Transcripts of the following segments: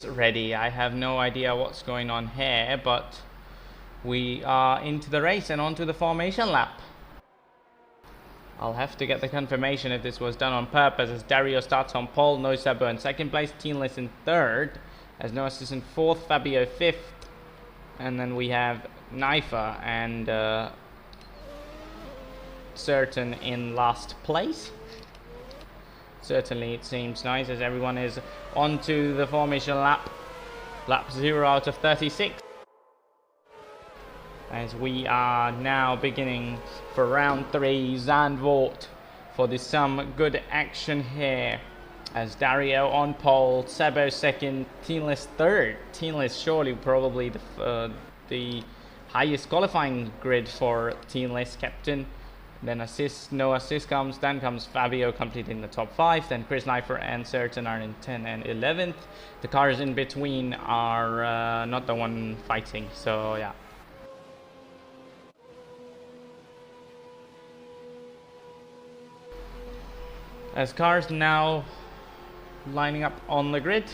ready. I have no idea what's going on here, but we are into the race and onto the formation lap. I'll have to get the confirmation if this was done on purpose, as Dario starts on pole, No Sebo in second place, Teenless in third, as No Assist in fourth, Fabio fifth, and then we have Knifer and Certain in last place. Certainly it seems nice as everyone is onto the formation lap. Lap 0 out of 36. As we are now beginning for round 3, Zandvoort, for this some good action here. As Dario on pole, Sebo second, Teenless third. Teenless surely probably the highest qualifying grid for Teenless captain. Then no assist comes, then comes Fabio completing the top 5, then Chris Knifer and Certain are in 10th and 11th. The cars in between are not the one fighting, so yeah. As cars now lining up on the grid.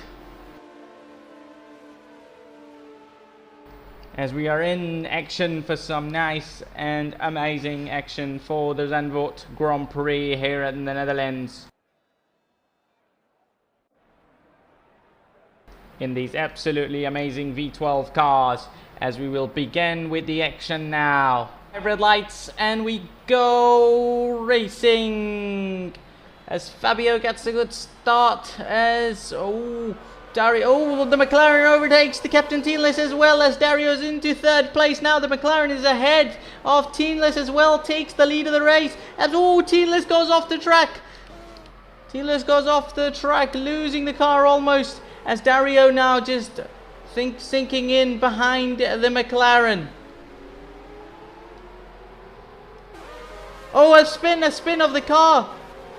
As we are in action for some nice and amazing action for the Zandvoort Grand Prix here in the Netherlands. In these absolutely amazing V12 cars, as we will begin with the action now. Red lights and we go racing! As Fabio gets a good start as Dario, the McLaren overtakes the captain Teenless as well, as Dario's into third place now. The McLaren is ahead of Teenless as well, takes the lead of the race. As Teenless goes off the track. Teenless goes off the track, losing the car almost, as Dario now just sinking in behind the McLaren. Oh, a spin of the car.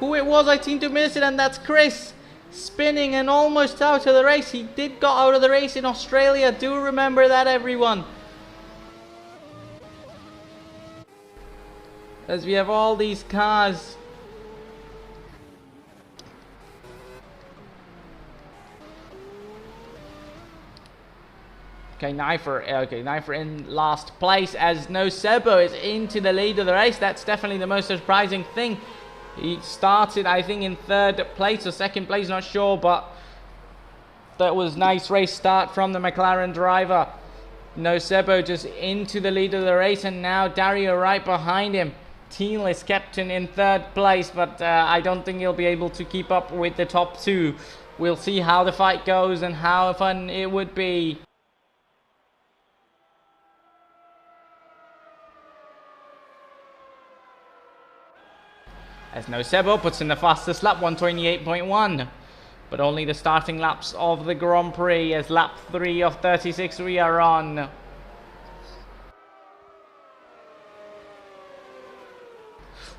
Who it was, I seem to miss it, and that's Chris. Spinning and almost out of the race. He did got out of the race in Australia. Do remember that, everyone. As we have all these cars. Okay, Knifer in last place, as No Sebo is into the lead of the race. That's definitely the most surprising thing. He started, I think, in third place or second place, not sure, but that was nice race start from the McLaren driver. No Sebo just into the lead of the race, and now Dario right behind him. Teenless captain in third place, but I don't think he'll be able to keep up with the top two. We'll see how the fight goes and how fun it would be. As No Sebo puts in the fastest lap, 128.1. But only the starting laps of the Grand Prix, as lap 3 of 36 we are on.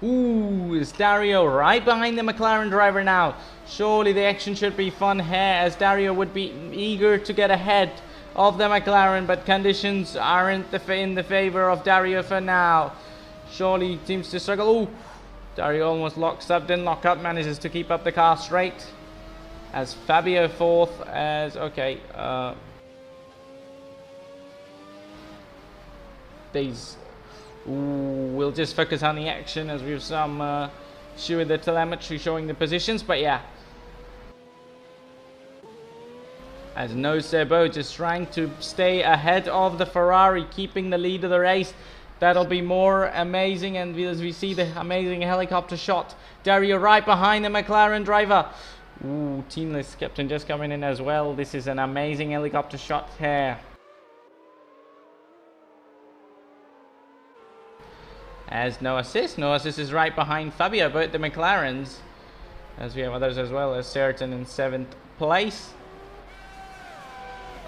Is Dario right behind the McLaren driver now. Surely the action should be fun here, as Dario would be eager to get ahead of the McLaren, but conditions aren't in the favor of Dario for now. Surely he seems to struggle. Dario almost locks up, didn't lock up, manages to keep up the car straight. As Fabio fourth, as we'll just focus on the action, as we have some issue with the telemetry showing the positions, but yeah. As No Sebo just trying to stay ahead of the Ferrari, keeping the lead of the race. That'll be more amazing, and as we see the amazing helicopter shot. Dario right behind the McLaren driver. Teenless captain just coming in as well. This is an amazing helicopter shot here. As no assist is right behind Fabio, both the McLarens. As we have others as well, as Certain in 7th place.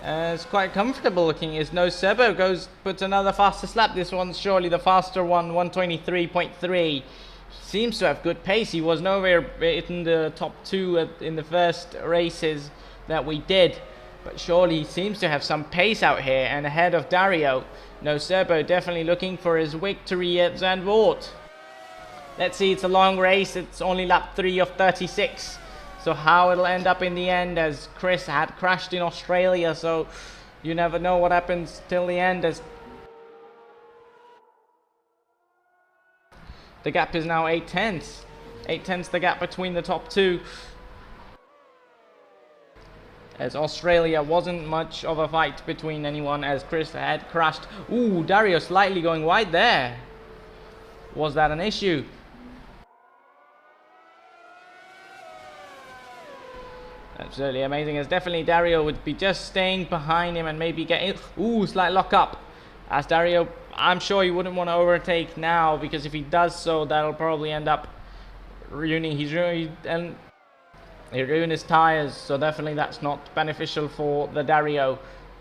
It's quite comfortable looking, as No Sebo puts another fastest lap. This one's surely the faster one, 123.3. Seems to have good pace. He was nowhere in the top 2 in the first races that we did, but surely he seems to have some pace out here and ahead of Dario. No Sebo definitely looking for his victory at Zandvoort. Let's see, it's a long race. It's only lap 3 of 36. So how it'll end up in the end, as Chris had crashed in Australia, so you never know what happens till the end, as the gap is now 8 tenths. 8 tenths the gap between the top two, as Australia wasn't much of a fight between anyone, as Chris had crashed. Ooh, Dario slightly going wide there. Was that an issue? Absolutely amazing, as definitely Dario would be just staying behind him and maybe getting... Ooh, slight lock up. As Dario, I'm sure he wouldn't want to overtake now, because if he does so, that'll probably end up ruining his... and he ruined his tires, so definitely that's not beneficial for the Dario,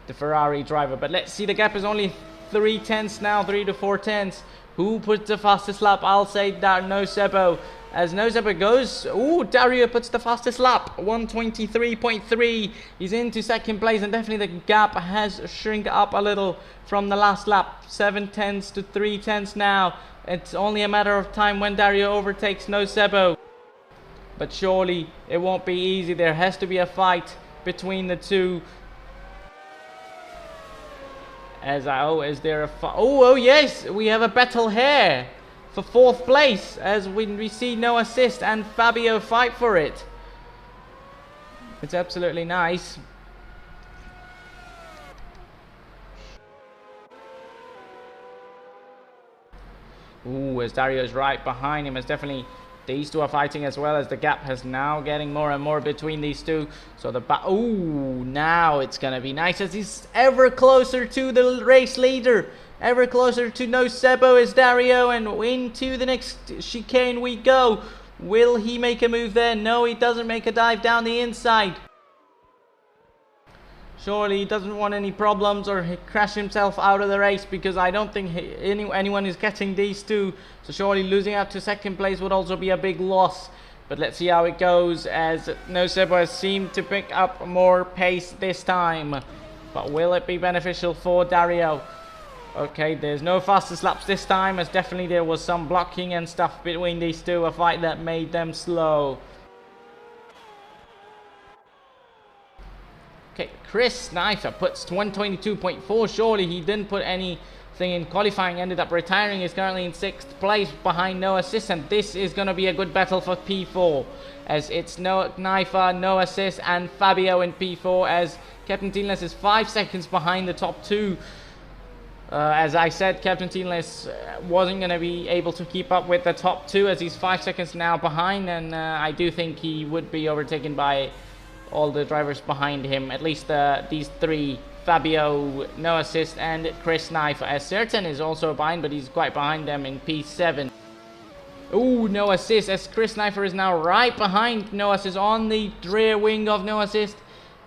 the Ferrari driver. But let's see, the gap is only 3 tenths now, 3 to 4 tenths. Who puts the fastest lap? I'll say that No Sebo. As No Sebo goes, ooh, Dario puts the fastest lap, 1:23.3. He's into second place, and definitely the gap has shrunk up a little from the last lap, 7 tenths to 3 tenths now. It's only a matter of time when Dario overtakes No Sebo. But surely it won't be easy. There has to be a fight between the two. Is there a fight? Oh yes, we have a battle here for 4th place, as we see No Assist and Fabio fight for it. It's absolutely nice. Ooh, as Dario's right behind him, as definitely these two are fighting as well, as the gap has now getting more and more between these two. So the ooh, now it's gonna be nice, as he's ever closer to the race leader. Ever closer to No Sebo is Dario, and into the next chicane we go. Will he make a move there? No, he doesn't make a dive down the inside. Surely he doesn't want any problems or crash himself out of the race, because I don't think anyone is getting these two. So surely losing out to second place would also be a big loss. But let's see how it goes, as No Sebo has seemed to pick up more pace this time. But will it be beneficial for Dario? Okay, there's no fastest laps this time, as definitely there was some blocking and stuff between these two, a fight that made them slow. Okay, Chris Snifer puts 122.4. Surely he didn't put anything in qualifying, ended up retiring. Is currently in 6th place behind No Assist, and this is going to be a good battle for P4, as it's No Knifer, No Assist and Fabio in P4, as Captain Teamless is 5 seconds behind the top two. As I said, Captain Teamless wasn't going to be able to keep up with the top two, as he's 5 seconds now behind, and I do think he would be overtaken by all the drivers behind him, at least these three: Fabio, No Assist and Chris Knife. As Certain is also behind, but he's quite behind them in P7. Ooh, No Assist, as Chris Knifer is now right behind No Assist on the rear wing of No Assist.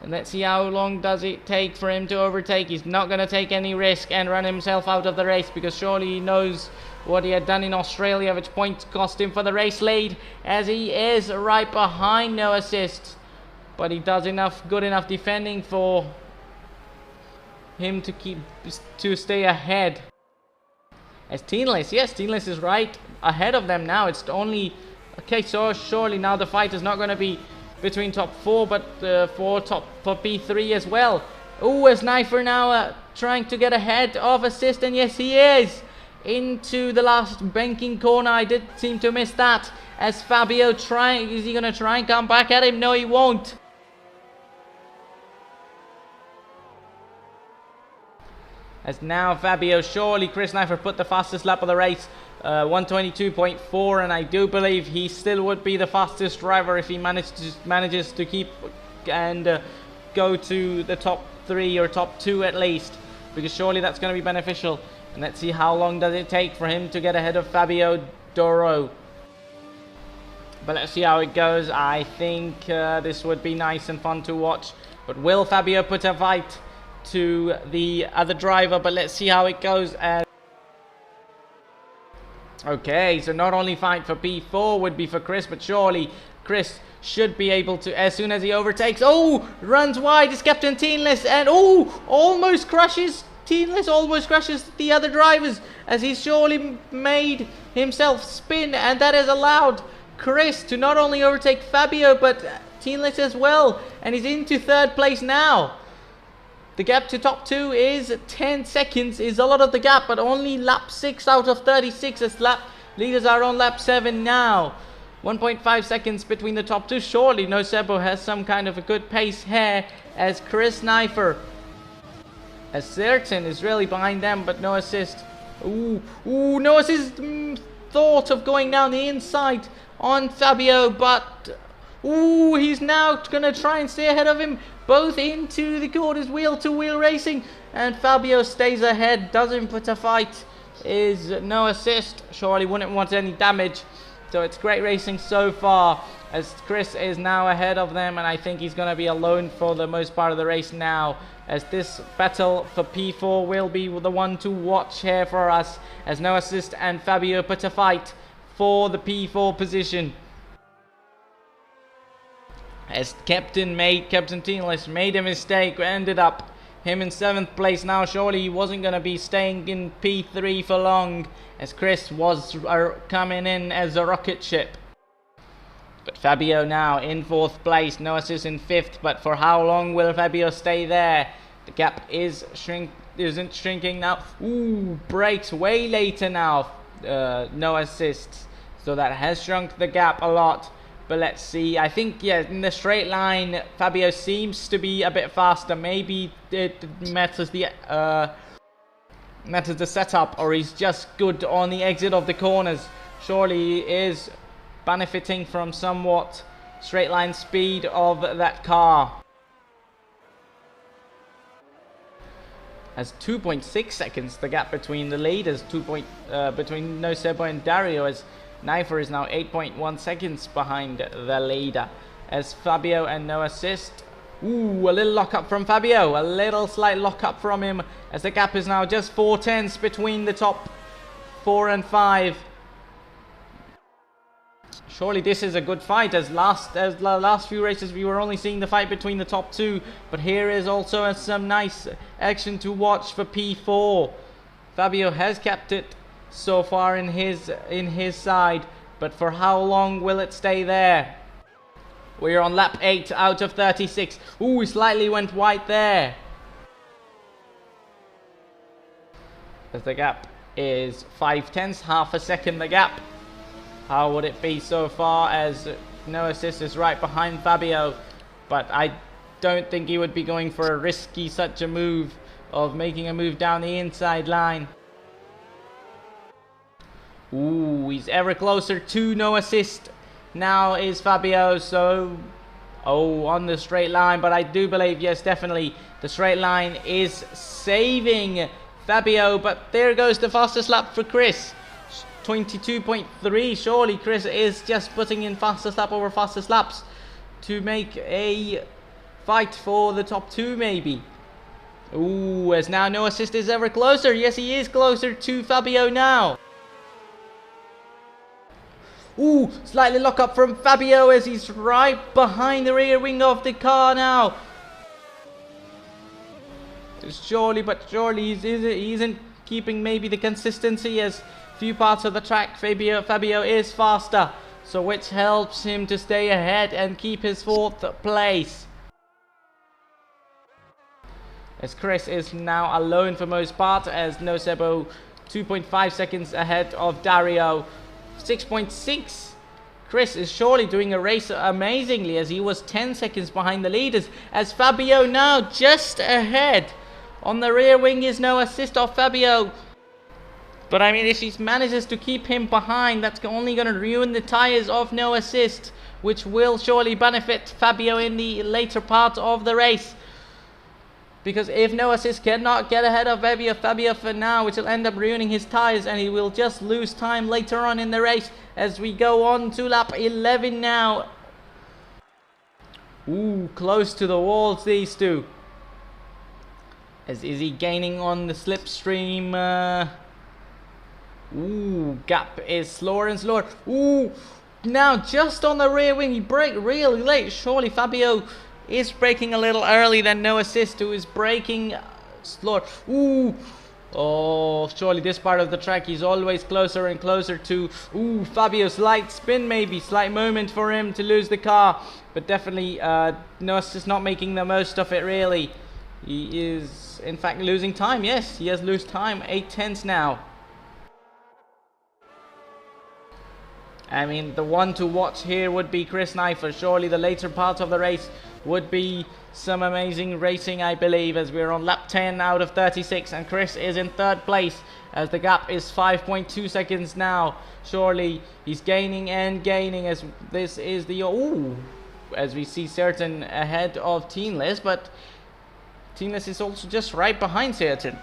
And let's see how long does it take for him to overtake. He's not going to take any risk and run himself out of the race, because surely he knows what he had done in Australia, which points cost him for the race lead, as he is right behind No Assist. But he does good enough defending for him to stay ahead. As Teenless, yes, Teenless is right ahead of them now. It's only okay. So surely now the fight is not going to be between top 4, but for P3 as well. Oh, is Knifer now trying to get ahead of Assist? And yes, he is into the last banking corner. I did seem to miss that. As Fabio is he going to try and come back at him? No, he won't. As now Fabio, surely Chris Knifer put the fastest lap of the race, 122.4, and I do believe he still would be the fastest driver if he manages to keep and go to the top 3 or top 2 at least, because surely that's going to be beneficial. And let's see how long does it take for him to get ahead of Fabio Doro. But let's see how it goes. I think this would be nice and fun to watch. But will Fabio put a fight to the other driver? But let's see how it goes. Okay, so not only fight for P4 would be for Chris, but surely Chris should be able to, as soon as he overtakes. Oh, runs wide is Captain Teenless, and oh, almost crashes. Teenless almost crashes the other drivers, as he's surely made himself spin, and that has allowed Chris to not only overtake Fabio, but Teamless as well, and he's into third place now. The gap to top 2 is 10 seconds, is a lot of the gap, but only lap 6 out of 36 as lap leaders are on lap 7 now. 1.5 seconds between the top 2. Surely No Sebo has some kind of a good pace here, as Chris Knifer, as Certain is really behind them, but no assist. No assist. Thought of going down the inside on Fabio, but he's now gonna try and stay ahead of him. Both into the corners, wheel-to-wheel racing, and Fabio stays ahead, doesn't put a fight, is no assist. Surely wouldn't want any damage. So it's great racing so far, as Chris is now ahead of them, and I think he's going to be alone for the most part of the race now, as this battle for P4 will be the one to watch here for us, as no assist and Fabio put a fight for the P4 position. As Captain Teamless made a mistake, ended up him in 7th place now. Surely he wasn't going to be staying in P3 for long, as Chris was coming in as a rocket ship. But Fabio now in 4th place, no assist in 5th, but for how long will Fabio stay there? The gap isn't shrinking now. Brakes way later now, no assists, so that has shrunk the gap a lot. But let's see, I think, yeah, in the straight line, Fabio seems to be a bit faster. Maybe it matters the setup, or he's just good on the exit of the corners. Surely he is benefiting from somewhat straight line speed of that car. As 2.6 seconds the gap between the leaders, between No Sebo and Dario, as Knifer is now 8.1 seconds behind the leader, as Fabio and no assist. A little lock up from Fabio, a little slight lock up from him, as the gap is now just 4 tenths between the top 4 and 5. Surely this is a good fight, as the last few races we were only seeing the fight between the top 2, but here is also some nice action to watch for P4. Fabio has kept it so far in his side, but for how long will it stay there? We're on lap 8 out of 36. He slightly went wide there, as the gap is 5 tenths, half a second the gap. How would it be so far, as no assist is right behind Fabio, but I don't think he would be going for a risky such a move of making a move down the inside line. He's ever closer to no assist now is Fabio, so on the straight line, but I do believe, yes, definitely the straight line is saving Fabio, but there goes the fastest lap for Chris, 22.3. Surely Chris is just putting in fastest lap over fastest laps to make a fight for the top 2 maybe. As now no assist is ever closer. Yes, he is closer to Fabio now. Slightly lock up from Fabio, as he's right behind the rear wing of the car now. Surely he isn't keeping maybe the consistency, as few parts of the track Fabio is faster, so which helps him to stay ahead and keep his 4th place. As Chris is now alone for most part, as No Sebo 2.5 seconds ahead of Dario. 6.6. Chris is surely doing a race amazingly, as he was 10 seconds behind the leaders, as Fabio now just ahead. On the rear wing is no assist of Fabio, but I mean, if he manages to keep him behind, that's only going to ruin the tires of no assist, which will surely benefit Fabio in the later part of the race. Because if no assist cannot get ahead of Fabio for now, which will end up ruining his tires, and he will just lose time later on in the race, as we go on to lap 11 now. Close to the walls, these two. Is he gaining on the slipstream? Gap is slower and slower. Now just on the rear wing, he braked really late. Surely Fabio is braking a little early than no assist, who is braking slower. Oh, surely this part of the track is always closer and closer to... Ooh, Fabio, slight spin maybe. Slight moment for him to lose the car. But definitely, no assist, not making the most of it really. He is, in fact, losing time. Yes, he has lost time. 8/10 now. I mean, the one to watch here would be Chris Neifer. Surely the later part of the race would be some amazing racing, I believe, as we're on lap 10 out of 36 and Chris is in third place as the gap is 5.2 seconds now. Surely he's gaining and gaining as this is the... Ooh, as we see Certain ahead of Teenless, but Teenless is also just right behind Certain.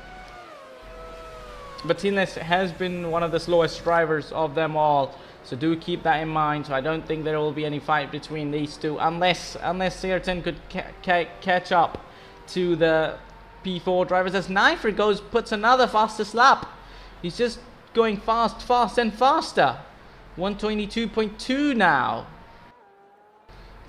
But Teenless has been one of the slowest drivers of them all. So do keep that in mind. So I don't think there will be any fight between these two unless Certain could catch up to the P4 drivers. As Neifer puts another fastest lap. He's just going fast and faster. 122.2 now.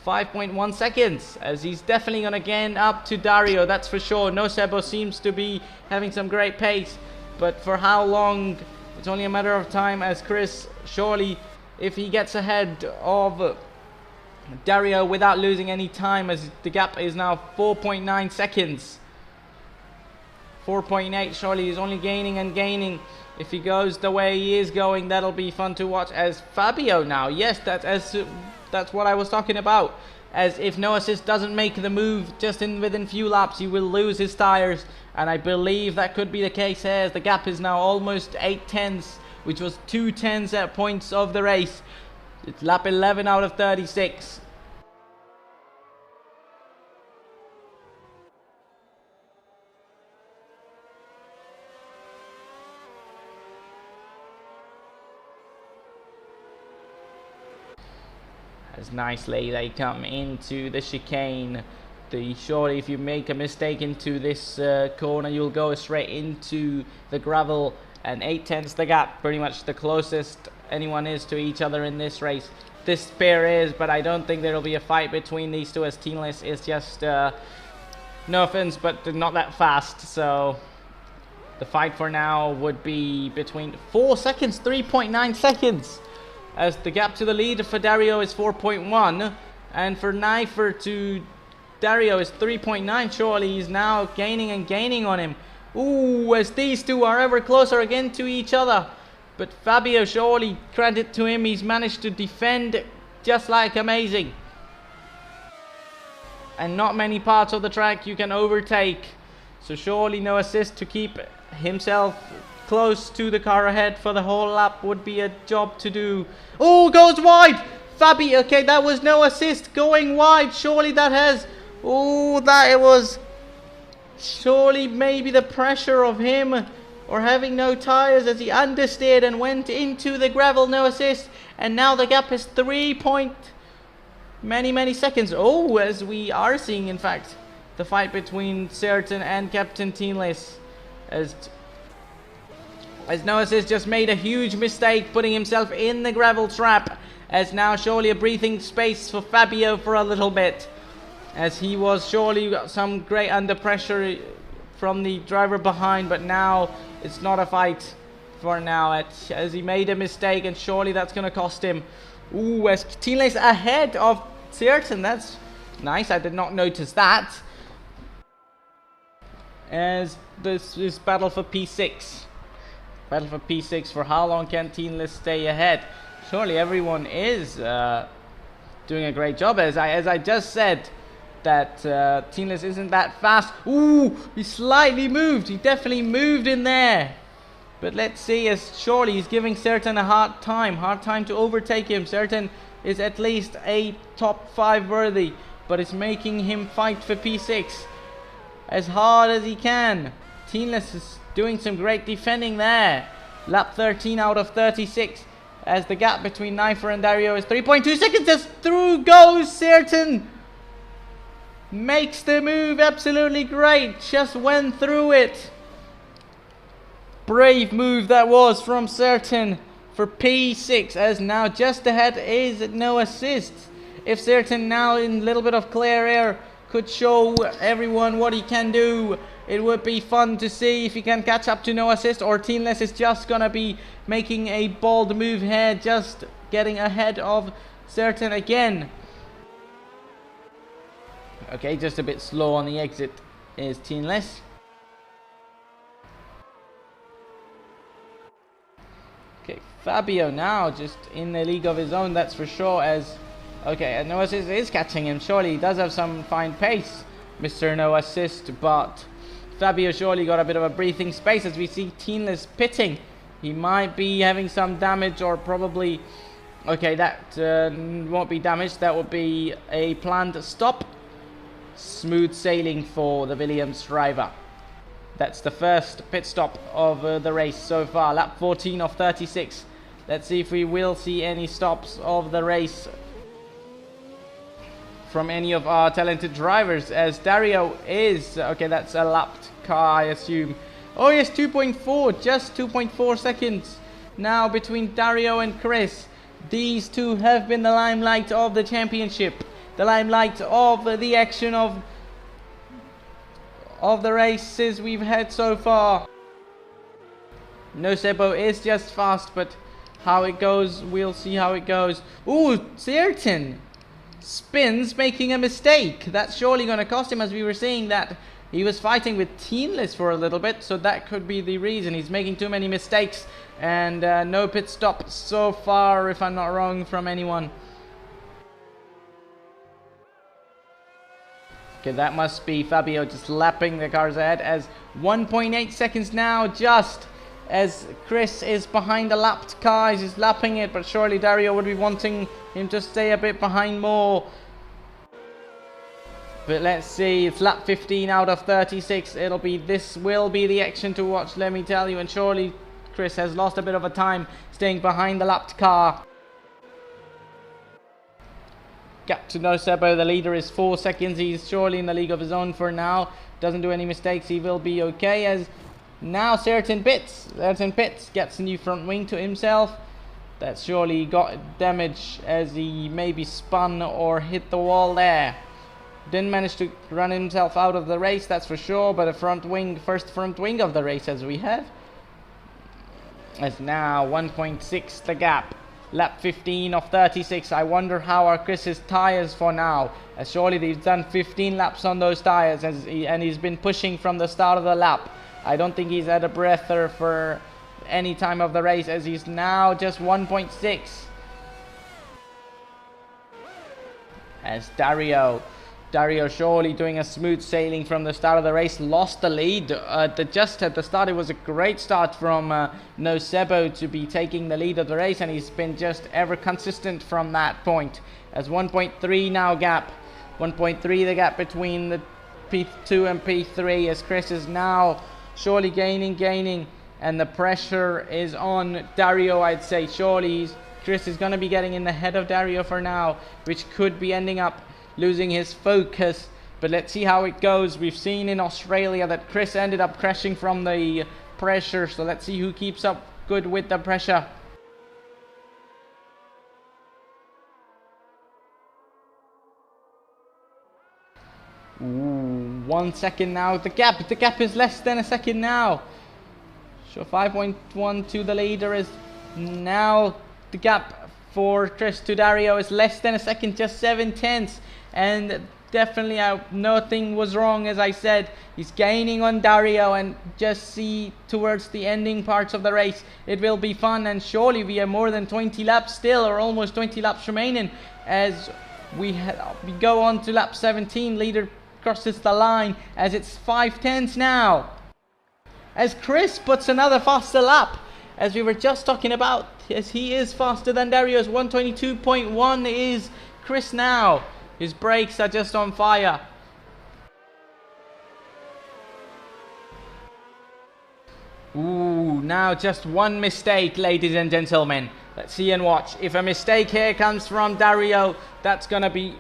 5.1 seconds as he's definitely gonna gain up to Dario, that's for sure. No Sebo seems to be having some great pace, but for how long? It's only a matter of time as Chris, surely if he gets ahead of Dario without losing any time, as the gap is now 4.9 seconds. 4.8, surely he's only gaining and gaining. If he goes the way he is going, that'll be fun to watch. As Fabio now, yes, that's what I was talking about. As if no assist doesn't make the move just within few laps, he will lose his tires. And I believe that could be the case here, as the gap is now almost 8/10, which was 2/10 at points of the race. It's lap 11 out of 36. As nicely they come into the chicane. Surely if you make a mistake into this corner, you'll go straight into the gravel, and 8/10 the gap, pretty much the closest anyone is to each other in this race. This pair is, but I don't think there will be a fight between these two, as Teenless is just, no offense, but not that fast. So the fight for now would be between 4 seconds, 3.9 seconds, as the gap to the lead for Dario is 4.1, and for Neifer to Dario is 3.9. Surely he's now gaining and gaining on him. Ooh, as these two are ever closer again to each other. But Fabio, surely credit to him, he's managed to defend just like amazing. And not many parts of the track you can overtake. So surely no assist to keep himself close to the car ahead for the whole lap would be a job to do. Oh, goes wide! Fabio, okay, that was no assist going wide. Surely that has... Oh, that it was surely maybe the pressure of him or having no tires as he understeered and went into the gravel, no assist, and now the gap is 3 point many seconds. Oh, as we are seeing in fact the fight between Certain and Captain Teenless, as no assist just made a huge mistake putting himself in the gravel trap, as now surely a breathing space for Fabio for a little bit, as he was surely some great under pressure from the driver behind, but now it's not a fight for now, as he made a mistake, and surely that's going to cost him. Ooh, as Teenless ahead of Certain, that's nice, I did not notice that. As this is battle for P6. Battle for P6, for how long can Teenless stay ahead? Surely everyone is doing a great job, as I just said, that Teenless isn't that fast. Ooh, he slightly moved. He definitely moved in there. But let's see, as surely he's giving Certain a hard time to overtake him. Certain is at least a top 5 worthy, but it's making him fight for P6 as hard as he can. Teenless is doing some great defending there. Lap 13 out of 36, as the gap between Neifer and Dario is 3.2 seconds. As through goes Certain. Makes the move, absolutely great, just went through it. Brave move that was from Certain for P6, as now just ahead is no assist. If Certain now in a little bit of clear air could show everyone what he can do. It would be fun to see if he can catch up to no assist, or Teamless is just gonna be making a bold move here, just getting ahead of Certain again. Okay, just a bit slow on the exit is Teamless. Okay, Fabio now just in a league of his own, that's for sure. As okay, no assist is catching him. Surely he does have some fine pace, Mr. No Assist, but Fabio surely got a bit of a breathing space as we see Teamless pitting. He might be having some damage, or probably... Okay, that won't be damaged. That would be a planned stop. Smooth sailing for the Williams driver. That's the first pit stop of the race so far. Lap 14 of 36. Let's see if we will see any stops of the race from any of our talented drivers, as Dario is... Okay, that's a lapped car, I assume. Oh yes, 2.4, just 2.4 seconds now between Dario and Chris. These two have been the limelight of the championship, the limelight of the action of the races we've had so far. No Sebo is just fast, but how it goes, we'll see how it goes. Ooh, Certain spins, making a mistake. That's surely going to cost him, as we were saying that he was fighting with Teamless for a little bit, so that could be the reason. He's making too many mistakes, and no pit stop so far, if I'm not wrong, from anyone. Okay, that must be Fabio just lapping the cars ahead, as 1.8 seconds now, just as Chris is behind the lapped car. He's just lapping it, but surely Dario would be wanting him to stay a bit behind more. But let's see, it's lap 15 out of 36. This will be the action to watch, let me tell you. And surely Chris has lost a bit of a time staying behind the lapped car. Gap to No Sebo, the leader, is 4 seconds. He's surely in the league of his own for now. Doesn't do any mistakes, he will be okay, as now Certain Pits gets a new front wing to himself. That surely got damage, as he maybe spun or hit the wall there. Didn't manage to run himself out of the race, that's for sure, but a first front wing of the race as we have. As now 1.6 the gap. Lap 15 of 36. I wonder how are Chris's tires for now, as surely he's done 15 laps on those tires, and he's been pushing from the start of the lap. I don't think he's had a breather for any time of the race, as he's now just 1.6. As Dario surely doing a smooth sailing from the start of the race, lost the lead. Just at the start, it was a great start from No Sebo to be taking the lead of the race, and he's been just ever consistent from that point. As 1.3 now gap, 1.3 the gap between the P2 and P3, as Chris is now surely gaining, and the pressure is on Dario, I'd say. Surely Chris is going to be getting in the head of Dario for now, which could be ending up losing his focus, but let's see how it goes. We've seen in Australia that Chris ended up crashing from the pressure, so let's see who keeps up good with the pressure. Ooh, 1 second now. The gap is less than a second now. So 5.1 to the leader is now the gap for Chris to Dario is less than a second, just 7/10. And definitely nothing was wrong, as I said. He's gaining on Dario, and just see towards the ending parts of the race, it will be fun. And surely we have more than 20 laps still, or almost 20 laps remaining, as we go on to lap 17. Leader crosses the line, as it's 5/10 now, as Chris puts another faster lap, as we were just talking about, as he is faster than Dario's. 122.1 is Chris now. His brakes are just on fire. Ooh, now just one mistake, ladies and gentlemen. Let's see and watch. If a mistake here comes from Dario, that's gonna be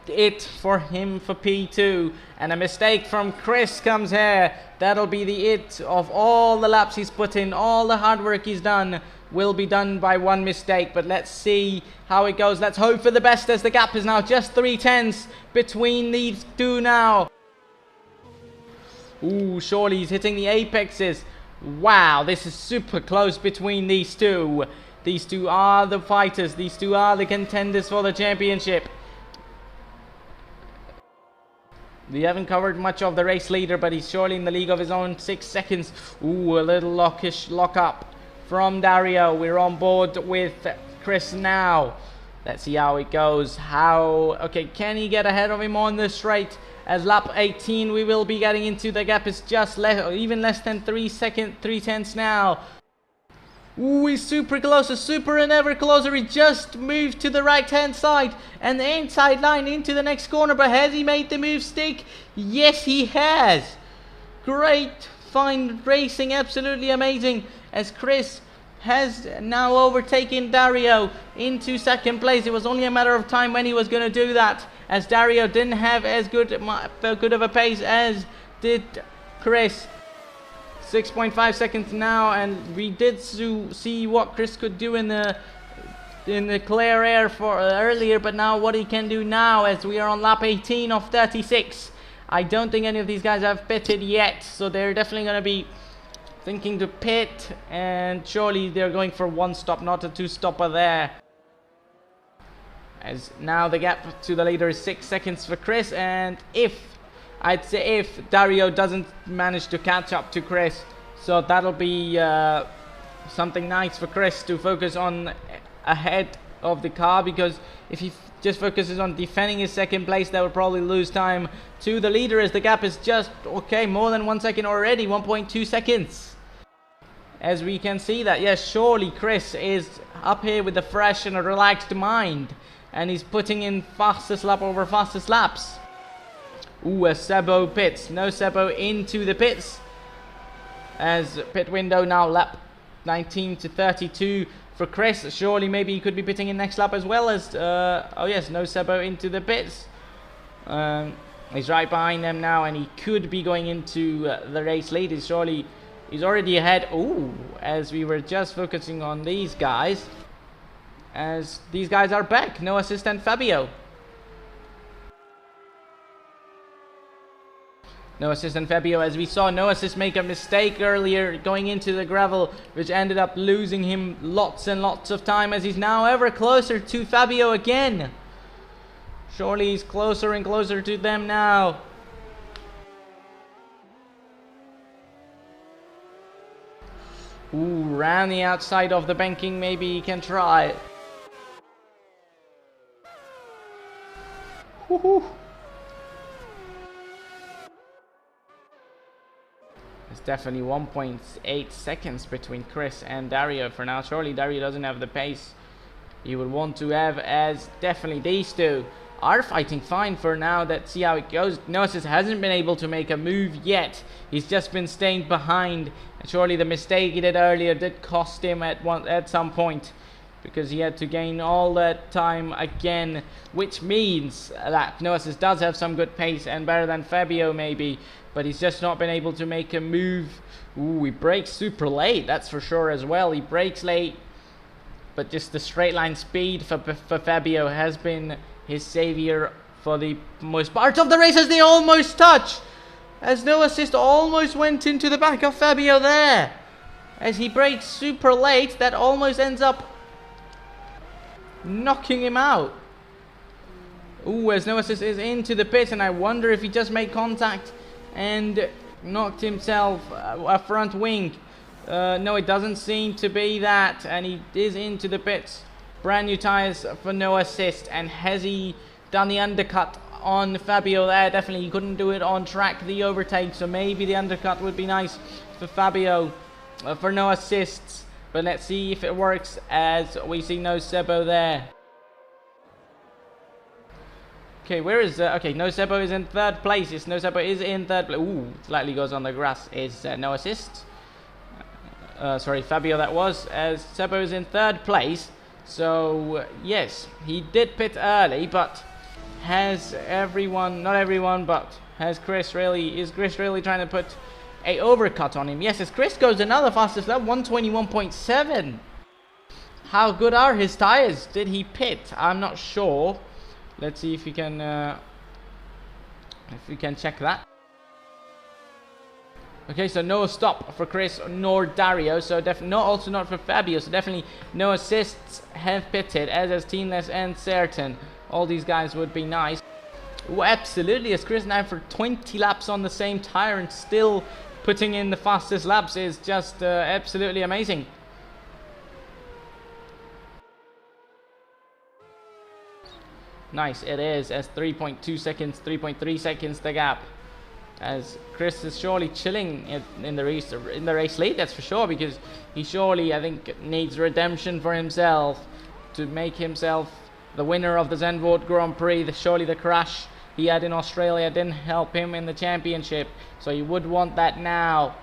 it for him for P2, and a mistake from Chris comes here. That'll be the it of all the laps he's put in, all the hard work he's done will be done by one mistake. But let's see how it goes. Let's hope for the best, as the gap is now just 3/10 between these two now. Ooh, surely he's hitting the apexes. Wow, this is super close between these two. These two are the fighters. These two are the contenders for the championship. We haven't covered much of the race leader, but he's surely in the league of his own. 6 seconds. Ooh, a little lock up from Dario. We're on board with Chris now. Let's see how it goes. Okay, can he get ahead of him on the straight? As lap 18, we will be getting into the gap. It's just even less than 3/10 now. Ooh, he's super close, super and ever closer. He just moved to the right-hand side and the inside line into the next corner. But has he made the move stick? Yes, he has. Great, fine racing, absolutely amazing. As Chris has now overtaken Dario into second place. It was only a matter of time when he was going to do that, as Dario didn't have as good of a pace as did Chris. 6.5 seconds now, and we did see what Chris could do in the clear air for earlier, but now what he can do now, as we are on lap 18 of 36. I don't think any of these guys have pitted yet, so they're definitely going to be thinking to pit, and surely they're going for one stop, not a two-stopper there. As now the gap to the leader is 6 seconds for Chris, and I'd say if Dario doesn't manage to catch up to Chris, so that'll be something nice for Chris to focus on ahead of the car, because if he just focuses on defending his second place, that would probably lose time to the leader, as the gap is just, okay, more than 1 second already, 1.2 seconds. As we can see that, yes, surely Chris is up here with a fresh and a relaxed mind, and he's putting in fastest lap over fastest laps. Ooh, a Sebo pits. No Sebo into the pits. As pit window now, lap 19 to 32 for Chris. Surely maybe he could be pitting in next lap as well, as, oh yes, no Sebo into the pits. He's right behind them now, and he could be going into the race lead. He's already ahead. Ooh, as we were just focusing on these guys. As these guys are back. No assist and Fabio. No assist and Fabio, as we saw No Assist make a mistake earlier going into the gravel, which ended up losing him lots and lots of time, as he's now ever closer to Fabio again. Surely he's closer and closer to them now. Ooh, round the outside of the banking, maybe he can try. Woohoo! It's definitely 1.8 seconds between Chris and Dario for now. Surely Dario doesn't have the pace he would want to have, as definitely these two are fighting fine for now. Let's see how it goes. Gnosis hasn't been able to make a move yet. He's just been staying behind. And surely the mistake he did earlier did cost him at some point, because he had to gain all that time again, which means that Gnosis does have some good pace and better than Fabio maybe, but he's just not been able to make a move. Ooh, he brakes super late, that's for sure as well. He brakes late, but just the straight line speed for Fabio has been his savior for the most part of the race, as they almost touch. As No Assist almost went into the back of Fabio there. As he brakes super late, that almost ends up knocking him out. Ooh, as No Assist is into the pit, and I wonder if he just made contact and knocked himself a front wing. No, it doesn't seem to be that, and he is into the pits. Brand new tires for No Assist, and has he done the undercut on Fabio there? Definitely he couldn't do it on track, the overtake, so maybe the undercut would be nice for Fabio for No Assists. But let's see if it works, as we see no Sebo there. Okay, where is okay, no Sebo is in third place. Yes, no Sebo is in third place. Ooh, slightly goes on the grass. Is No Assist. Sorry, Fabio that was, as Sebo is in third place. So yes, he did pit early, but has everyone, not everyone, but is Chris really trying to put a overcut on him? Yes, as Chris goes another fastest lap, 121.7. How good are his tires? Did he pit? I'm not sure. Let's see if we can check that. Okay, so no stop for Chris nor Dario, so also not for Fabio, so definitely no assists have pitted, as has Teamless and Certain. All these guys would be nice. Oh, absolutely, as Chris now for 20 laps on the same tire and still putting in the fastest laps is just absolutely amazing. Nice, it is, as 3.2 seconds, 3.3 seconds the gap. As Chris is surely chilling in the race lead, that's for sure, because he surely, I think, needs redemption for himself to make himself the winner of the Zandvoort Grand Prix. Surely the crash he had in Australia didn't help him in the championship, so he would want that now.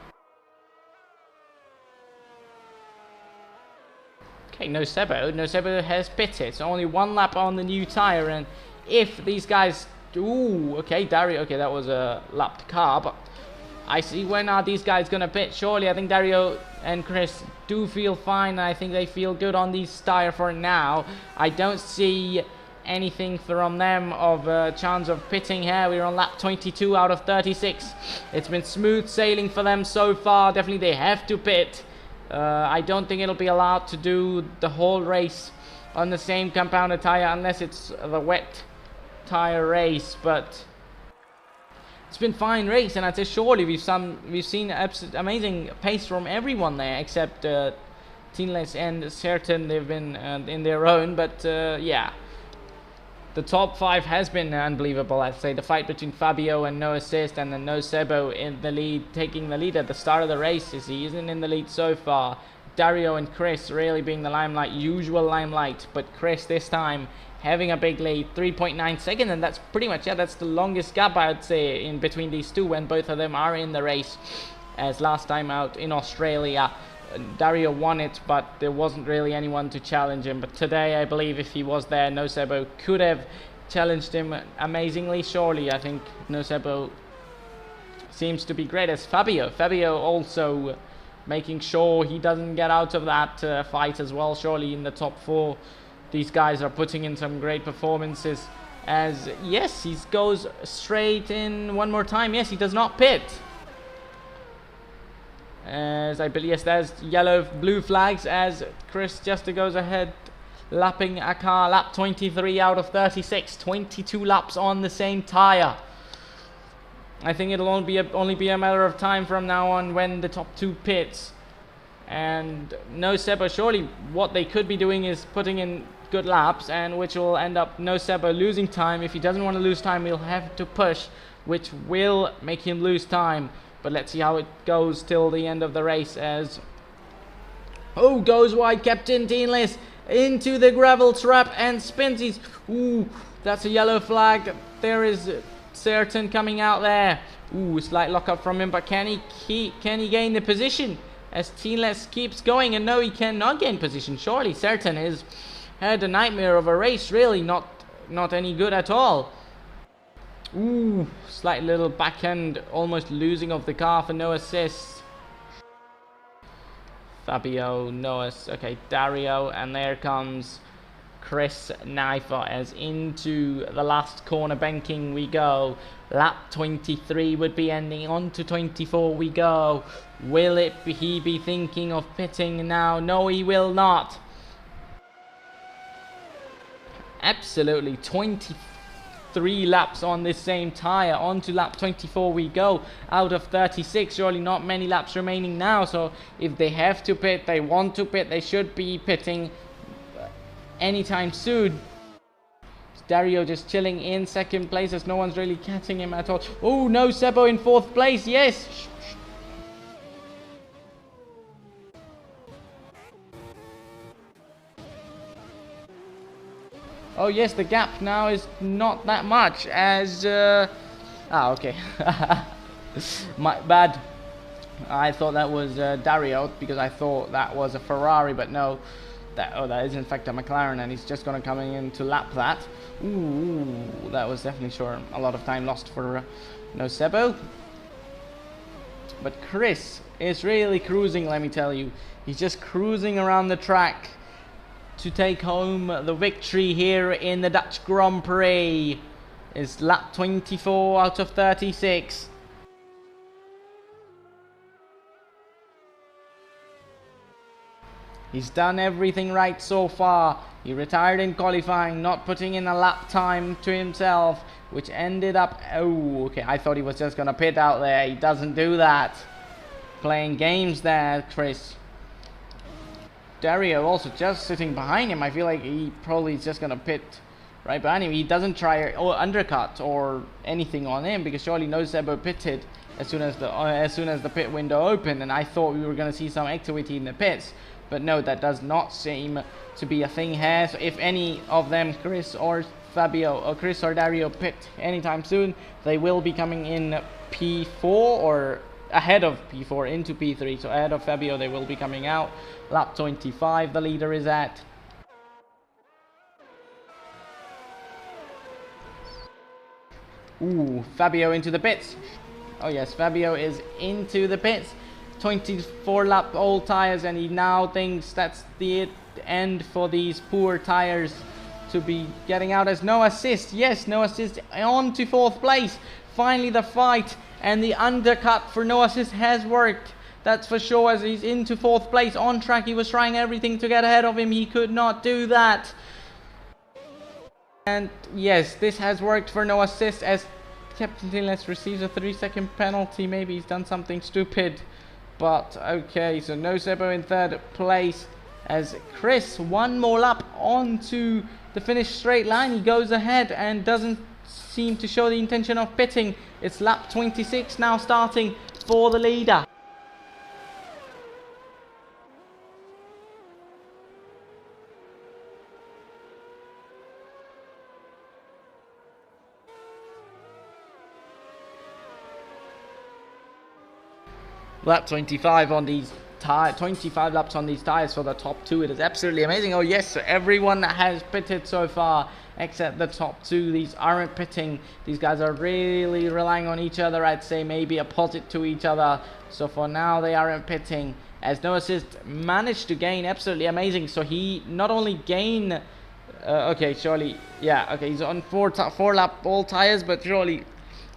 Okay, no Sebo has pitted, so only one lap on the new tire, and if these guys, ooh, okay, Dario, okay, that was a lapped car, but I see when are these guys gonna pit. Surely I think Dario and Chris do feel fine. I think they feel good on these tire for now. I don't see anything from them of a chance of pitting here. We're on lap 22 out of 36. It's been smooth sailing for them so far. Definitely they have to pit. I don't think it'll be allowed to do the whole race on the same compounded tire unless it's the wet tire race, but it's been fine race, and I'd say surely we've seen amazing pace from everyone there except Teamless and Certain. They've been in their own, but yeah, the top 5 has been unbelievable. I'd say the fight between Fabio and no assist, and then no Sebo in the lead, taking the lead at the start of the race. He isn't in the lead so far. Dario and Chris really being the limelight, usual limelight, but Chris this time having a big lead, 3.9 seconds, and that's pretty much, yeah, that's the longest gap I would say in between these two when both of them are in the race. As last time out in Australia, Dario won it, but there wasn't really anyone to challenge him. But today, I believe if he was there, no Sebo could have challenged him amazingly. Surely, I think no Sebo seems to be great as Fabio also making sure he doesn't get out of that fight as well. Surely in the top 4. These guys are putting in some great performances. As yes, he goes straight in one more time. Yes, he does not pit. As I believe, yes, there's blue flags as Chris just goes ahead, lapping a car. Lap 23 out of 36, 22 laps on the same tire. I think it'll only be a matter of time from now on when the top 2 pits. And no Sebo, surely what they could be doing is putting in good laps, and which will end up no Sebo losing time. If he doesn't want to lose time, he'll have to push, which will make him lose time. But let's see how it goes till the end of the race. As goes wide, Captain Teamless into the gravel trap and spins. Ooh, that's a yellow flag. There is Certain coming out there. Ooh, slight lockup from him, but can he gain the position as Teamless keeps going? And no, he cannot gain position. Surely Certain has had a nightmare of a race, really not any good at all. Ooh, slight little backhand, almost losing of the car for no assist. Fabio, okay, Dario, and there comes Chris Naifer as into the last corner banking we go. Lap 23 would be ending, on to 24 we go. Will he be thinking of pitting now? No, he will not. Absolutely, 23 laps on this same tire. On to lap 24 we go, out of 36. Surely not many laps remaining now, so if they have to pit, they want to pit, they should be pitting anytime soon. Dario just chilling in second place as no one's really catching him at all. Oh no, Sebo in 4th place, yes. Oh yes, the gap now is not that much as okay. My bad. I thought that was Dario because I thought that was a Ferrari, but no. that is in fact a McLaren, and he's just gonna come in to lap that. Ooh, that was definitely sure a lot of time lost for Nosebo. But Chris is really cruising, let me tell you. He's just cruising around the track to take home the victory here in the Dutch Grand Prix. Is lap 24 out of 36. He's done everything right so far. He retired in qualifying, not putting in a lap time to himself, which ended up... Oh, okay, I thought he was just going to pit out there. He doesn't do that. Playing games there, Chris. Dario also just sitting behind him. I feel like he probably is just going to pit right behind him. He doesn't try or undercut or anything on him, because surely Nosebo pitted as soon as the pit window opened, and I thought we were going to see some activity in the pits. But no, that does not seem to be a thing here. So if any of them, Chris or Fabio, or Chris or Dario, pit anytime soon, they will be coming in P4 or ahead of P4 into P3. So ahead of Fabio, they will be coming out. Lap 25, the leader is at. Ooh, Fabio into the pits. Oh yes, Fabio is into the pits. 24 lap old tires, and he now thinks that's the end for these poor tires to be getting out as no assist. Yes, no assist, on to 4th place. Finally the fight and the undercut for no assist has worked. That's for sure, as he's into 4th place on track. He was trying everything to get ahead of him. He could not do that. And yes, this has worked for no assist, as Captain Tinless receives a 3-second penalty. Maybe he's done something stupid. But okay, so Nosebo in 3rd place, as Chris one more lap onto the finish straight line. He goes ahead and doesn't seem to show the intention of pitting. It's lap 26 now starting for the leader. Lap 25 on these 25 laps on these tires for the top 2. It is absolutely amazing. Oh yes, so everyone that has pitted so far except the top 2, these aren't pitting. These guys are really relying on each other. I'd say maybe opposite to each other. So for now they aren't pitting, as no assist managed to gain. Absolutely amazing. So he not only gained okay, surely, yeah, okay, he's on 4 lap all tires, but surely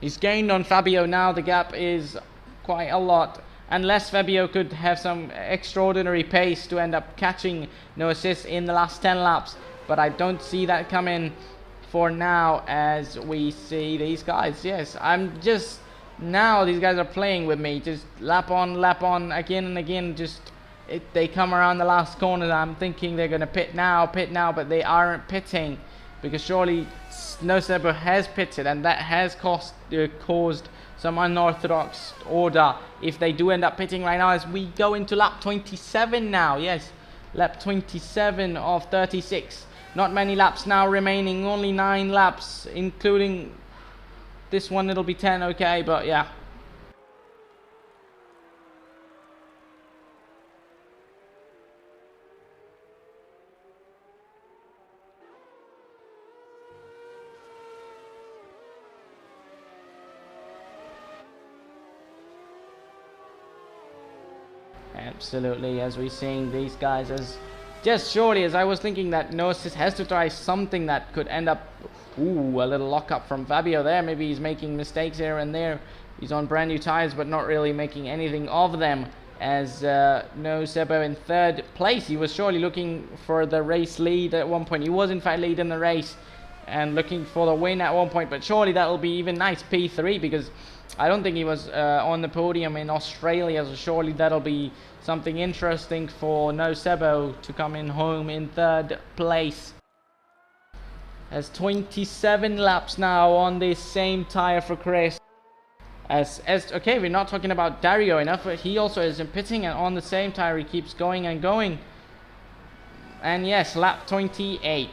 he's gained on Fabio now. The gap is quite a lot. Unless Fabio could have some extraordinary pace to end up catching no assist in the last 10 laps. But I don't see that coming for now, as we see these guys. Yes, I'm just... Now these guys are playing with me. Just lap on, again and again. Just... they come around the last corner. I'm thinking they're going to pit now, but they aren't pitting. Because surely Nosebo has pitted, and that has caused some unorthodox order if they do end up pitting right now, as we go into lap 27 now. Yes, lap 27 of 36. Not many laps now remaining, only 9 laps, including this one. It'll be 10, okay, but yeah. Absolutely, as we're seeing these guys, as just surely, as I was thinking that no assist has to try something that could end up, ooh, a little lockup from Fabio there. Maybe he's making mistakes here and there. He's on brand new tires, but not really making anything of them, as Nosebo in 3rd place. He was surely looking for the race lead at one point. He was in fact leading the race and looking for the win at one point, but surely that'll be even nice P3, because I don't think he was on the podium in Australia, so surely that'll be something interesting for Nosebo to come in home in 3rd place. As 27 laps now on this same tire for Chris. As okay, we're not talking about Dario enough, but he also is in pitting, and on the same tire he keeps going and going. And yes, lap 28.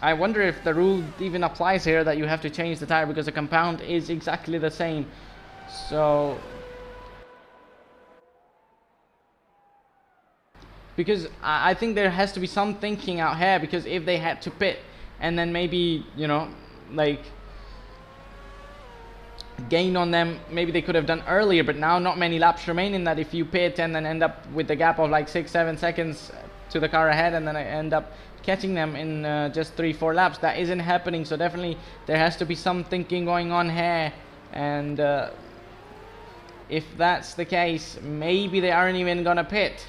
I wonder if the rule even applies here that you have to change the tire, because the compound is exactly the same. So because I think there has to be some thinking out here, because if they had to pit and then maybe, you know, like gain on them, maybe they could have done earlier, but now not many laps remaining, that if you pit and then end up with the gap of like 6-7 seconds to the car ahead and then I end up catching them in just 3-4 laps, that isn't happening. So definitely there has to be some thinking going on here, and if that's the case, maybe they aren't even gonna pit.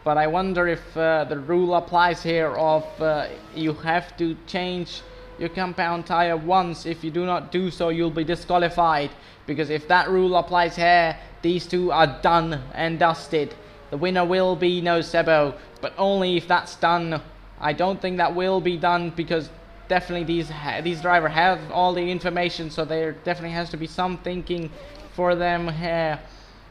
But I wonder if the rule applies here of you have to change your compound tire once. If you do not do so, you'll be disqualified, because if that rule applies here, these two are done and dusted. The winner will be No Sebo, but only if that's done. I don't think that will be done, because definitely these drivers have all the information, so there definitely has to be some thinking for them here.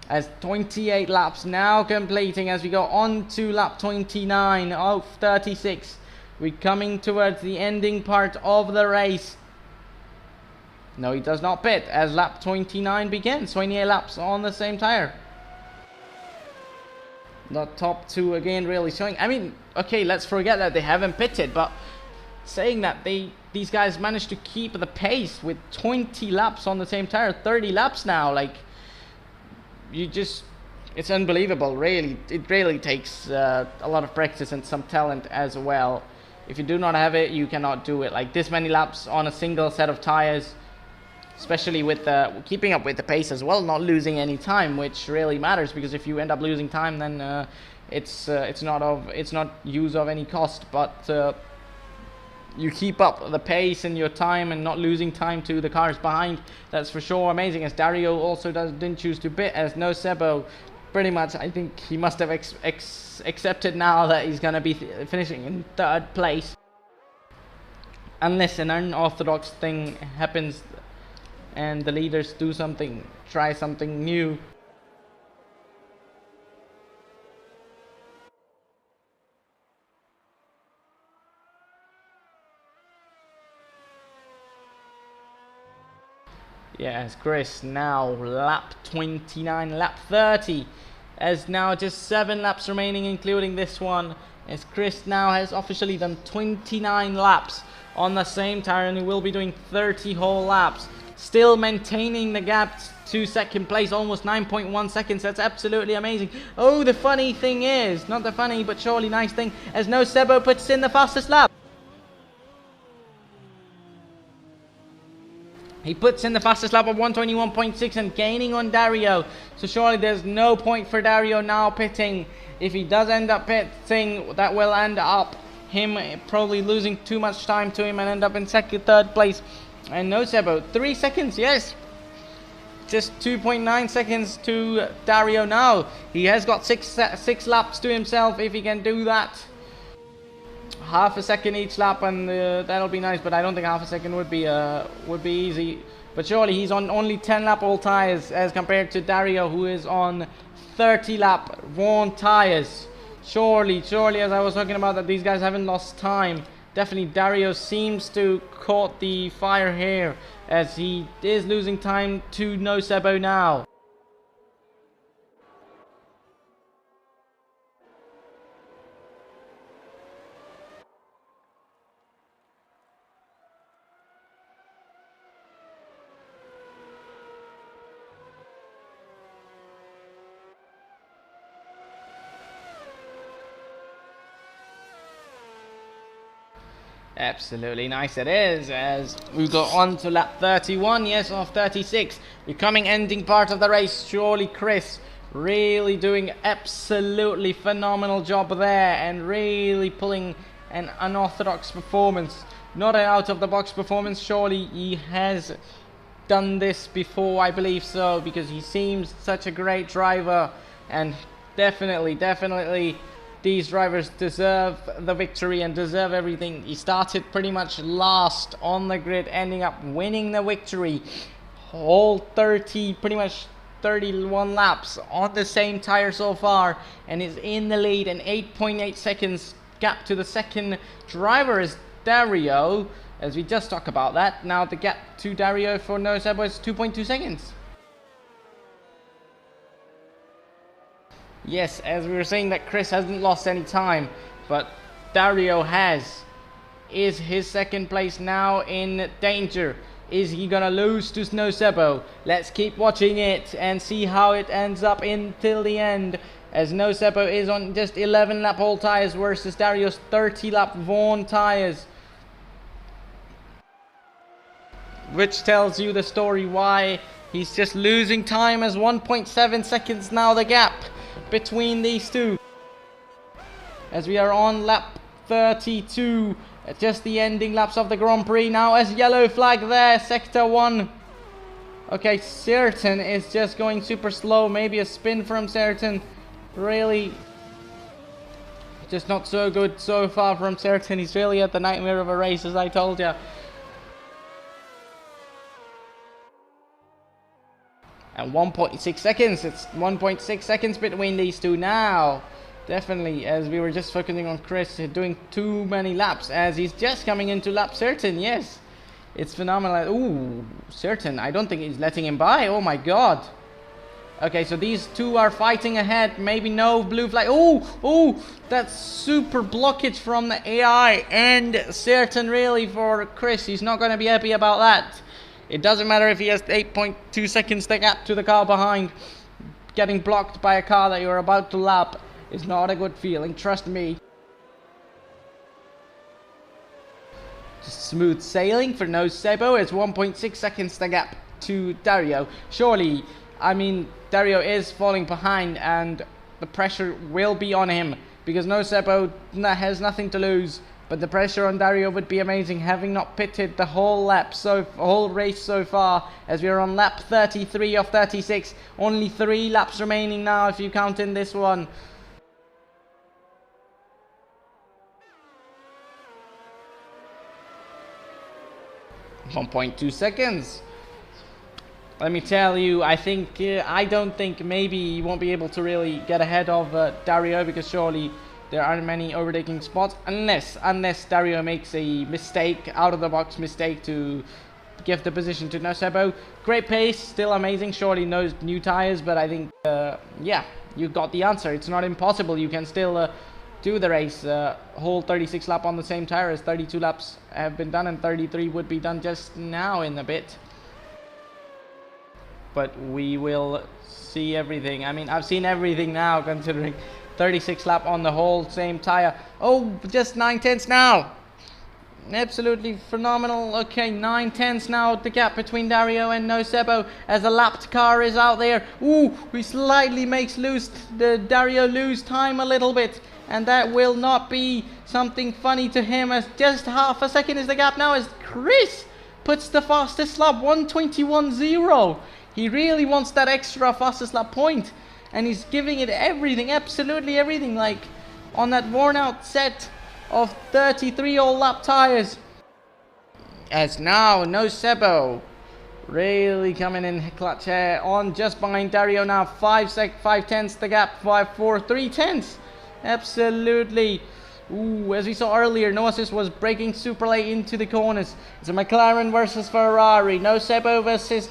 As 28 laps now completing, as we go on to lap 29 of 36. We're coming towards the ending part of the race. No, he does not pit as lap 29 begins. 28 laps on the same tire. The top two again really showing. I mean, okay, let's forget that they haven't pitted, but saying that these guys managed to keep the pace with 20 laps on the same tire, 30 laps now, like, it's unbelievable, really. It really takes a lot of practice and some talent as well. If you do not have it, you cannot do it. Like this many laps on a single set of tires, especially with keeping up with the pace as well, not losing any time, which really matters, because if you end up losing time, then it's not use of any cost. But you keep up the pace and your time and not losing time to the cars behind. That's for sure amazing. As Dario also didn't choose to pit, as No Sebo, pretty much I think he must have accepted now that he's gonna be finishing in 3rd place, unless an unorthodox thing happens and the leaders do something, try something new. Yes, Chris now lap 29, lap 30, as now just 7 laps remaining, including this one, as Chris now has officially done 29 laps on the same tire, and he will be doing 30 whole laps, still maintaining the gap to 2nd place, almost 9.1 seconds. That's absolutely amazing. Oh, the funny thing is, not the funny but surely nice thing, as No Sebo puts in the fastest lap. He puts in the fastest lap of 121.6 and gaining on Dario. So surely there's no point for Dario now pitting. If he does end up pitting, that will end up him probably losing too much time to him and end up in 3rd place. And No Sebo, 3 seconds, yes. Just 2.9 seconds to Dario now. He has got six laps to himself if he can do that. Half a second each lap, and that'll be nice, but I don't think half a second would be easy. But surely he's on only 10 lap old tires as compared to Dario, who is on 30 lap worn tires. Surely, as I was talking about, that these guys haven't lost time. Definitely Dario seems to caught the fire here, as he is losing time to No Sebo now. Absolutely nice it is, as we go on to lap 31, yes, of 36. Becoming ending part of the race. Surely Chris really doing absolutely phenomenal job there, and really pulling an unorthodox performance. Not an out-of-the-box performance. Surely he has done this before, I believe so, because he seems such a great driver, and definitely these drivers deserve the victory and deserve everything. He started pretty much last on the grid, ending up winning the victory. All 30, pretty much 31 laps on the same tire so far, and is in the lead, and 8.8 seconds gap to the second driver is Dario, as we just talked about that. Now the gap to Dario for No Sebo is 2.2 seconds. Yes, as we were saying that Chris hasn't lost any time, but Dario has. Is his second place now in danger? Is he gonna lose to Sebo? Let's keep watching it and see how it ends up until the end, as Sebo is on just 11 lap old tires versus Dario's 30 lap Vaughan tires, which tells you the story why he's just losing time, as 1.7 seconds now the gap between these two, as we are on lap 32, just the ending laps of the Grand Prix now, as yellow flag there, sector 1. Okay, Certain is just going super slow, maybe a spin from Certain, really just not so good so far from Certain. He's really at the nightmare of a race, as I told you. And 1.6 seconds, it's 1.6 seconds between these two now. Definitely, as we were just focusing on Chris doing too many laps, as he's just coming into lap Certain. Yes, it's phenomenal. Ooh, Certain, I don't think he's letting him by. Oh my god. Okay, so these two are fighting ahead. Maybe no blue flag. Oh, that's super blockage from the AI and Certain, really, for Chris. He's not going to be happy about that. It doesn't matter if he has 8.2 seconds the gap to the car behind. Getting blocked by a car that you're about to lap is not a good feeling, trust me. Just smooth sailing for Sebo. It's 1.6 seconds the gap to Dario. Surely, I mean, Dario is falling behind and the pressure will be on him, because Sebo has nothing to lose. But the pressure on Dario would be amazing, having not pitted the whole race so far, as we are on lap 33 of 36. Only 3 laps remaining now if you count in this one. .2 seconds. Let me tell you, I don't think maybe he won't be able to really get ahead of Dario, because surely there aren't many overtaking spots, unless Dario makes a mistake, out of the box mistake, to give the position to Sebo. Great pace, still amazing. Surely no new tires, but I think yeah, you got the answer. It's not impossible. You can still do the race, whole 36 lap on the same tire, as 32 laps have been done and 33 would be done just now in a bit. But we will see everything. I mean, I've seen everything now, considering 36 lap on the whole same tire. Oh, just 9/10 now. Absolutely phenomenal. Okay, 9/10 now, the gap between Dario and Sebo, as the lapped car is out there. Ooh, he slightly makes Dario lose time a little bit, and that will not be something funny to him, as just half a second is the gap now, as Chris puts the fastest lap, 1:21.0. He really wants that extra fastest lap point, and he's giving it everything, absolutely everything, like on that worn out set of 33 all lap tires. As now Sebo really coming in clutch here, on just behind Dario now, 5/10 the gap, 5/4, 3/10. Absolutely. Ooh, as we saw earlier, no assist was breaking super late into the corners. It's a McLaren versus Ferrari. Sebo versus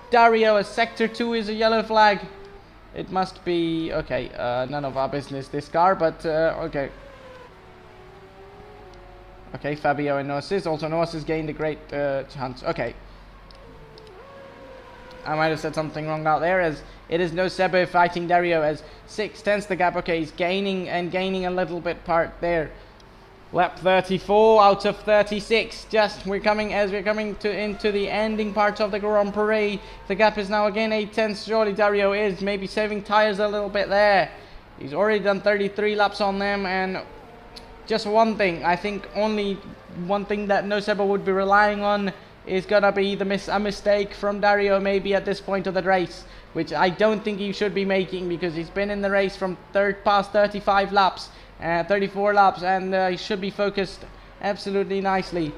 Dario, as sector 2 is a yellow flag. It must be, okay, none of our business this car, but okay. Okay, Fabio and no assist. Also no assist gained a great chance. Okay. I might have said something wrong out there, as it is Sebo fighting Dario, as 6/10 the gap. Okay, he's gaining a little bit part there. Lap 34 out of 36. Just we're coming into the ending part of the Grand Prix. The gap is now again 8/10. Surely Dario is maybe saving tires a little bit there. He's already done 33 laps on them, and just one thing, I think only one thing that Sebo would be relying on is gonna be a mistake from Dario maybe at this point of the race, which I don't think he should be making, because he's been in the race from past 35 laps, 34 laps, and he should be focused absolutely nicely,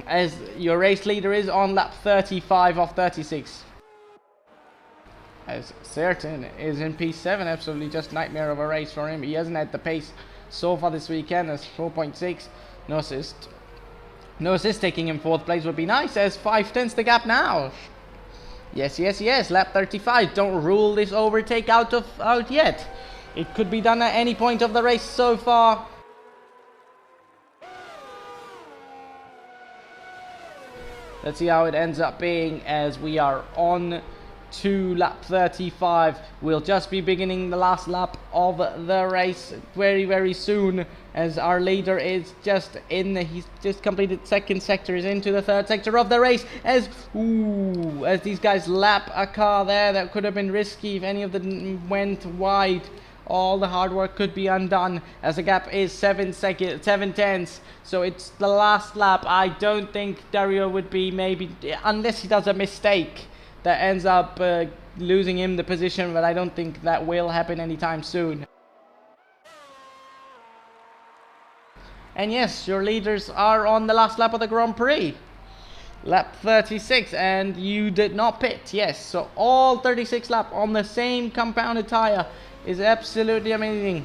as your race leader is on lap 35 of 36. As Certain is in P7, absolutely just nightmare of a race for him. He hasn't had the pace so far this weekend, as 4.6, no assist. No assist taking him 4th place would be nice, as 5/10 the gap now. Yes, yes, yes. Lap 35. Don't rule this overtake out yet. It could be done at any point of the race so far. Let's see how it ends up being as we are on to lap 35. We'll just be beginning the last lap of the race very, very soon, as our leader is just he's just completed second sector, is into the third sector of the race, as these guys lap a car there that could have been risky if any of them went wide. All the hard work could be undone, as the gap is 7 tenths. So it's the last lap. I don't think Dario would be, maybe, unless he does a mistake that ends up losing him the position, but I don't think that will happen anytime soon. And yes, your leaders are on the last lap of the Grand Prix. Lap 36, and you did not pit. Yes, so all 36 laps on the same compounded tire is absolutely amazing.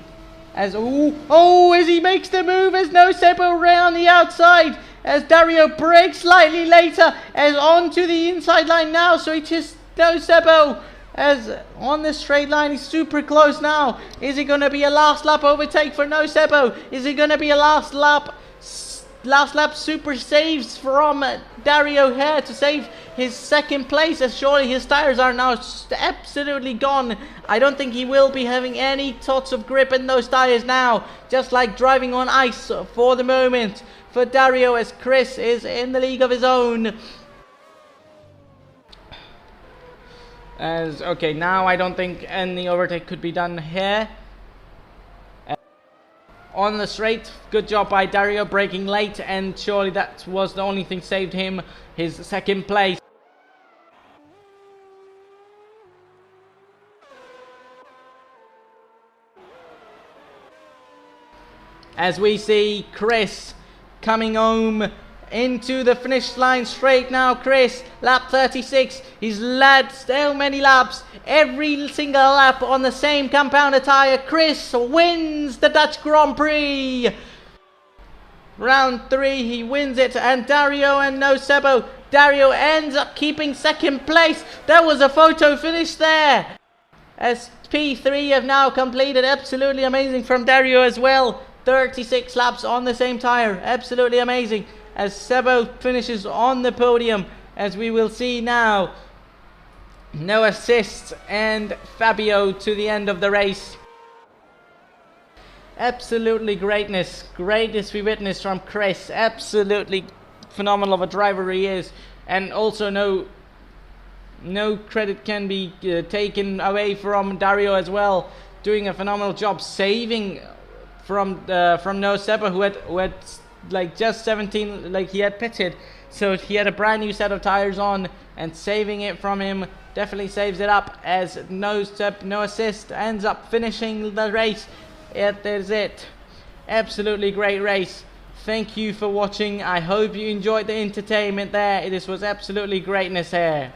As as he makes the move, as no Sebo around the outside, as Dario brakes slightly later, as onto the inside line now, so it is no Sebo, as on the straight line. He's super close now. Is it going to be a last lap overtake for no Sebo? Is it going to be a last lap super saves from Dario here to save his second place, as surely his tires are now absolutely gone. I don't think he will be having any tots of grip in those tires now, just like driving on ice for the moment for Dario, as Chris is in the league of his own. Okay, now I don't think any overtake could be done here. On the straight, good job by Dario, braking late, and surely that was the only thing saved him his second place. As we see Chris coming home into the finish line straight now. Chris, lap 36. He's led so many laps, every single lap on the same compounded tire. Chris wins the Dutch Grand Prix. Round 3, he wins it, and Dario and no Sebo. Dario ends up keeping second place. That was a photo finish there, as P3 have now completed. Absolutely amazing from Dario as well. 36 laps on the same tire. Absolutely amazing, as Sebo finishes on the podium, as we will see now. No assists, and Fabio to the end of the race. Absolutely greatness we witnessed from Chris. Absolutely phenomenal of a driver he is, and also no credit can be taken away from Dario as well, doing a phenomenal job saving from no Sebo, who had like just 17, like he had pitted, so he had a brand new set of tires on, and saving it from him definitely saves it up, as no assist ends up finishing the race. That is it. Absolutely great race. Thank you for watching. I hope you enjoyed the entertainment there. This was absolutely greatness here.